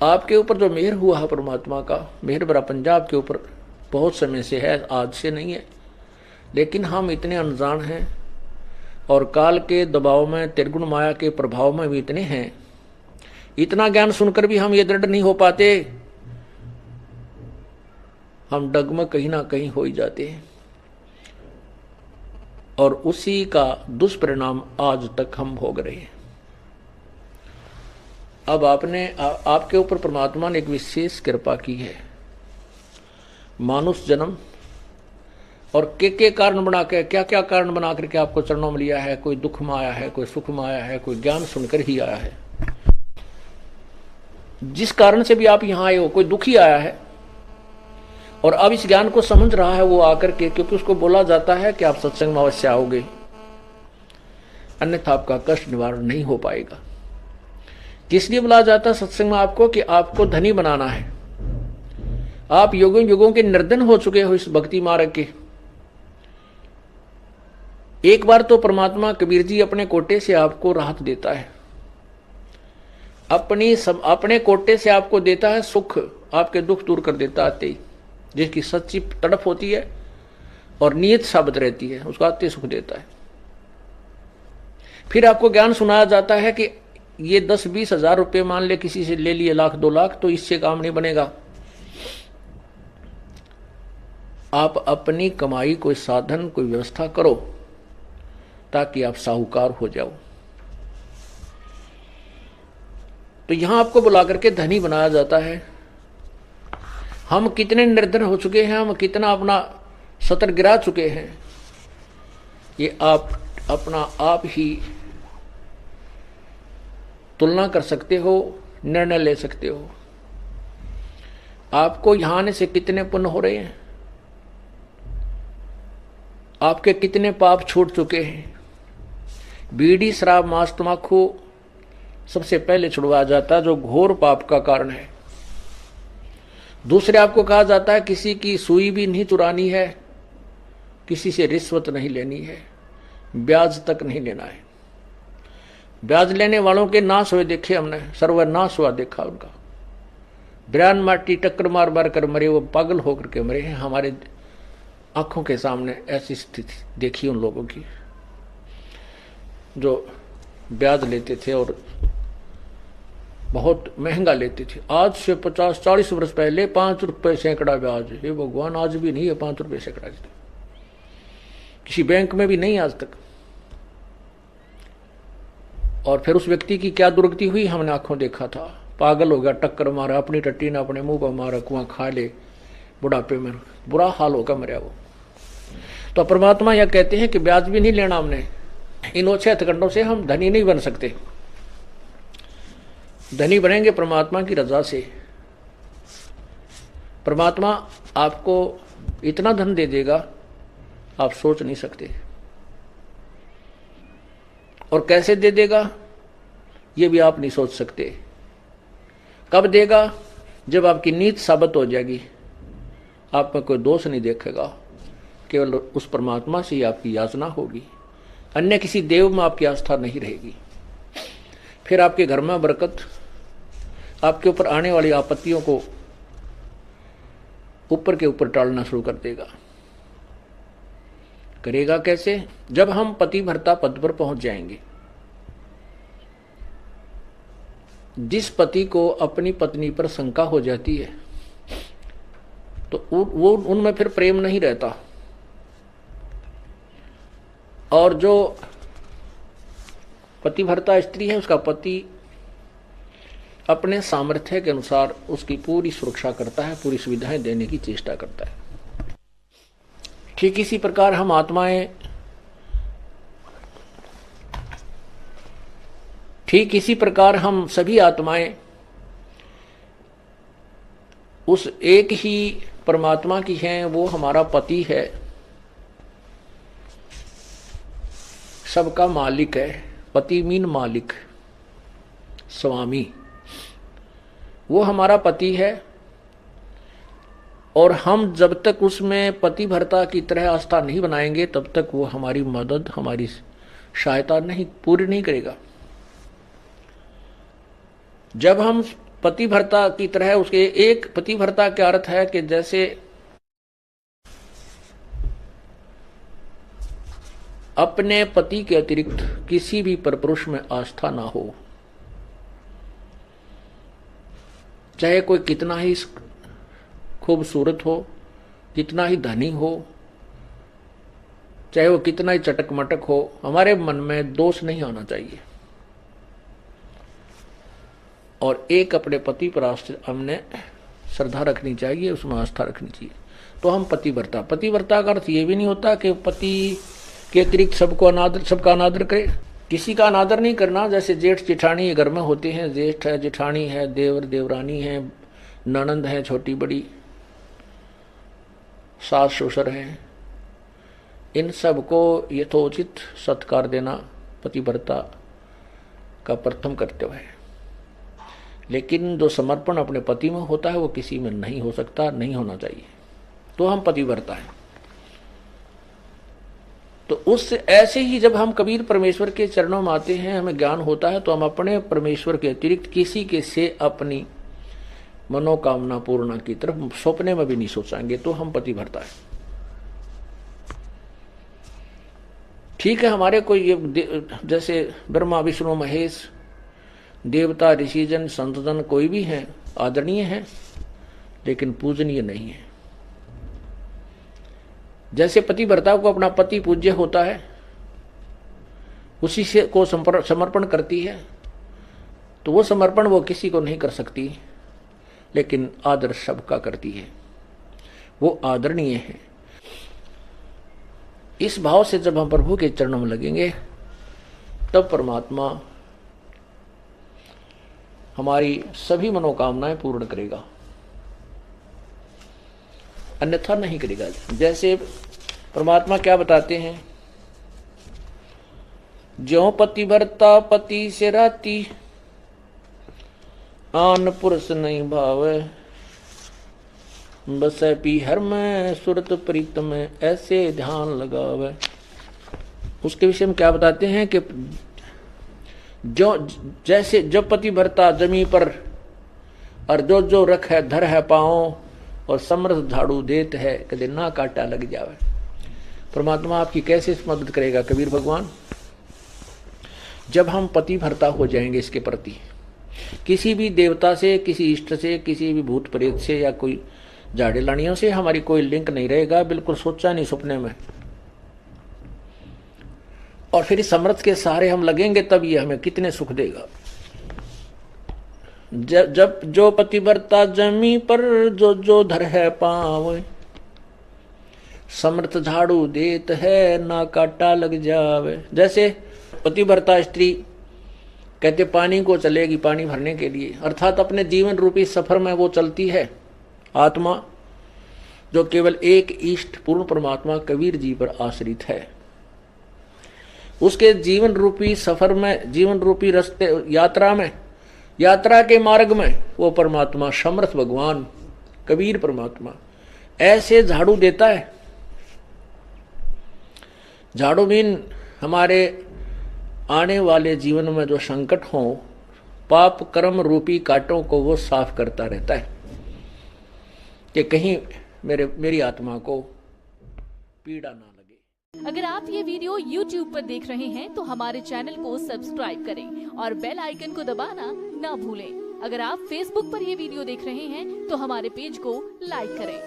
आपके ऊपर जो मेहर हुआ है परमात्मा का, मेहर भरा पंजाब के ऊपर बहुत समय से है, आज से नहीं है, लेकिन हम इतने अनजान हैं और काल के दबाव में, त्रिगुण माया के प्रभाव में भी इतने हैं, इतना ज्ञान सुनकर भी हम ये दृढ़ नहीं हो पाते, हम डगमग कहीं ना कहीं हो ही जाते हैं। और उसी का दुष्परिणाम आज तक हम भोग रहे हैं। अब आपके ऊपर परमात्मा ने एक विशेष कृपा की है, मानुष जन्म, और के कारण बना के, क्या क्या कारण बना करके आपको चरणों में लिया है। कोई दुख में आया है, कोई सुख में आया है, कोई ज्ञान सुनकर ही आया है। जिस कारण से भी आप यहां आए हो, कोई दुखी आया है और अब इस ज्ञान को समझ रहा है वो आकर के, क्योंकि उसको बोला जाता है कि आप सत्संग में अवश्य आओगे, अन्यथा आपका कष्ट निवारण नहीं हो पाएगा। किस लिए बुलाया जाता है सत्संग में आपको? कि आपको धनी बनाना है। आप युगों युगों के निर्धन हो चुके हो इस भक्ति मार्ग के। एक बार तो परमात्मा कबीर जी अपने कोटे से आपको राहत देता है, अपने कोटे से आपको देता है सुख, आपके दुख दूर कर देता आते ही, जिसकी सच्ची तड़प होती है और नियत साबित रहती है, उसको आते सुख देता है। फिर आपको ज्ञान सुनाया जाता है कि ये 10-20 हजार रुपये मान ले किसी से ले लिए, 1,00,000-2 लाख, तो इससे काम नहीं बनेगा। आप अपनी कमाई कोई साधन, कोई व्यवस्था करो ताकि आप साहूकार हो जाओ। तो यहां आपको बुला करके धनी बनाया जाता है। हम कितने निर्धन हो चुके हैं, हम कितना अपना सतर गिरा चुके हैं, ये आप अपना आप ही तुलना कर सकते हो, निर्णय ले सकते हो। आपको यहां आने से कितने पुण्य हो रहे हैं, आपके कितने पाप छूट चुके हैं। बीड़ी, शराब, मांस, तंबाकू सबसे पहले छुड़वाया जाता है, जो घोर पाप का कारण है। दूसरे आपको कहा जाता है किसी की सुई भी नहीं चुरानी है, किसी से रिश्वत नहीं लेनी है, ब्याज तक नहीं लेना है। ब्याज लेने वालों के नाश हुए देखे हमने, सर्वनाश हुआ देखा उनका। ब्रान माटी टक्कर मार मार कर मरे, वो पागल होकर के मरे हैं। हमारे आंखों के सामने ऐसी स्थिति देखी उन लोगों की जो ब्याज लेते थे और बहुत महंगा लेते थे। आज से 50-40 वर्ष पहले 5 रुपए सैकड़ा ब्याज, ये भगवान आज भी नहीं है 5 रुपए सैकड़ा, किसी बैंक में भी नहीं आज तक। और फिर उस व्यक्ति की क्या दुर्गति हुई हमने आंखों देखा था। पागल हो गया, टक्कर मारा, अपनी टट्टी ने अपने मुंह पर मारा, कुआं खा ले, बुढ़ापे में बुरा हाल होगा मरा वो। तो परमात्मा यह कहते हैं कि ब्याज भी नहीं लेना हमने, इन ओछे हथकंडों से हम धनी नहीं बन सकते। धनी बनेंगे परमात्मा की रजा से। परमात्मा आपको इतना धन दे देगा आप सोच नहीं सकते, और कैसे दे देगा ये भी आप नहीं सोच सकते। कब देगा? जब आपकी नीत साबित हो जाएगी, आप में कोई दोष नहीं देखेगा, केवल उस परमात्मा से ही आपकी याचना होगी, अन्य किसी देव में आपकी आस्था नहीं रहेगी। फिर आपके घर में बरकत, आपके ऊपर आने वाली आपत्तियों को ऊपर के ऊपर टालना शुरू कर देगा। करेगा कैसे? जब हम पतिव्रता पद पर पहुंच जाएंगे। जिस पति को अपनी पत्नी पर शंका हो जाती है तो वो उनमें फिर प्रेम नहीं रहता, और जो पतिव्रता स्त्री है उसका पति अपने सामर्थ्य के अनुसार उसकी पूरी सुरक्षा करता है, पूरी सुविधाएं देने की चेष्टा करता है। ठीक इसी प्रकार हम आत्माएं, ठीक इसी प्रकार हम सभी आत्माएं उस एक ही परमात्मा की हैं, वो हमारा पति है, सबका मालिक है। पति मीन मालिक, स्वामी, वो हमारा पति है। और हम जब तक उसमें पतिव्रता की तरह आस्था नहीं बनाएंगे तब तक वो हमारी मदद, हमारी सहायता नहीं पूरी नहीं करेगा। जब हम पतिव्रता की तरह उसके एक पतिव्रता का अर्थ है कि जैसे अपने पति के अतिरिक्त किसी भी परपुरुष में आस्था ना हो, चाहे कोई कितना ही खूबसूरत हो, कितना ही धनी हो, चाहे वो कितना ही चटक मटक हो, हमारे मन में दोष नहीं आना चाहिए। और एक अपने पति पर हमने श्रद्धा रखनी चाहिए, उसमें आस्था रखनी चाहिए, तो हम पतिव्रता। पतिव्रता का अर्थ ये भी नहीं होता कि पति के अतिरिक्त सबका अनादर करे, किसी का अनादर नहीं करना। जैसे जेठ जेठानी घर में होते हैं, जेठ है, जेठानी है, देवर देवरानी है, ननंद है छोटी बड़ी, सास ससुर है, इन सबको यथोचित सत्कार देना पतिव्रता का प्रथम कर्तव्य है। लेकिन जो समर्पण अपने पति में होता है वो किसी में नहीं हो सकता, नहीं होना चाहिए, तो हम पतिव्रता हैं। तो उस ऐसे ही जब हम कबीर परमेश्वर के चरणों में आते हैं, हमें ज्ञान होता है, तो हम अपने परमेश्वर के अतिरिक्त किसी के से अपनी मनोकामना पूर्ण की तरफ सपने में भी नहीं सोचेंगे, तो हम पतिव्रता है। ठीक है, हमारे कोई जैसे ब्रह्मा विष्णु महेश देवता ऋषिजन संतजन कोई भी हैं, आदरणीय हैं, लेकिन पूजनीय नहीं है। जैसे पतिव्रता को अपना पति पूज्य होता है, उसी से को समर्पण करती है, तो वो समर्पण वो किसी को नहीं कर सकती, लेकिन आदर सबका करती है, वो आदरणीय है। इस भाव से जब हम प्रभु के चरणों में लगेंगे, तब परमात्मा हमारी सभी मनोकामनाएं पूर्ण करेगा, अन्यथा नहीं करेगा। जैसे परमात्मा क्या बताते हैं, ज्यों पतिव्रता पति से राती, आन पुरुष नहीं भावे, बसे पी हर में सुरत प्रीत में, ऐसे ध्यान लगावे। उसके विषय में क्या बताते हैं कि जो जैसे जब पतिव्रता जमी पर और जो जो रख है धर है पाओ, और समर्थ झाड़ू देत है कदे ना काटा लग जावे। परमात्मा आपकी कैसे मदद करेगा कबीर भगवान? जब हम पतिव्रता हो जाएंगे इसके प्रति, किसी भी देवता से, किसी इष्ट से, किसी भी भूत प्रेत से या कोई झाड़े लानियों से हमारी कोई लिंक नहीं रहेगा, बिल्कुल सोचा नहीं सपने में। और फिर इस समर्थ के सहारे हम लगेंगे, तब ये हमें कितने सुख देगा। जब जो पतिव्रता जमी पर जो जो धर है पाँव, समर्थ झाड़ू देत है ना काटा लग जावे। जैसे पतिव्रता स्त्री कहते पानी को चलेगी पानी भरने के लिए, अर्थात अपने जीवन रूपी सफर में वो चलती है आत्मा, जो केवल एक इष्ट पूर्ण परमात्मा कबीर जी पर आश्रित है। उसके जीवन रूपी सफर में, जीवन रूपी रास्ते यात्रा में, यात्रा के मार्ग में वो परमात्मा समर्थ भगवान कबीर परमात्मा ऐसे झाड़ू देता है। झाड़ू मीन हमारे आने वाले जीवन में जो संकट हो, पाप कर्म रूपी कांटों को वो साफ करता रहता है कि कहीं मेरी आत्मा को पीड़ा ना लगे। अगर आप ये वीडियो YouTube पर देख रहे हैं तो हमारे चैनल को सब्सक्राइब करें और बेल आइकन को दबाना ना भूलें। अगर आप Facebook पर ये वीडियो देख रहे हैं तो हमारे पेज को लाइक करें।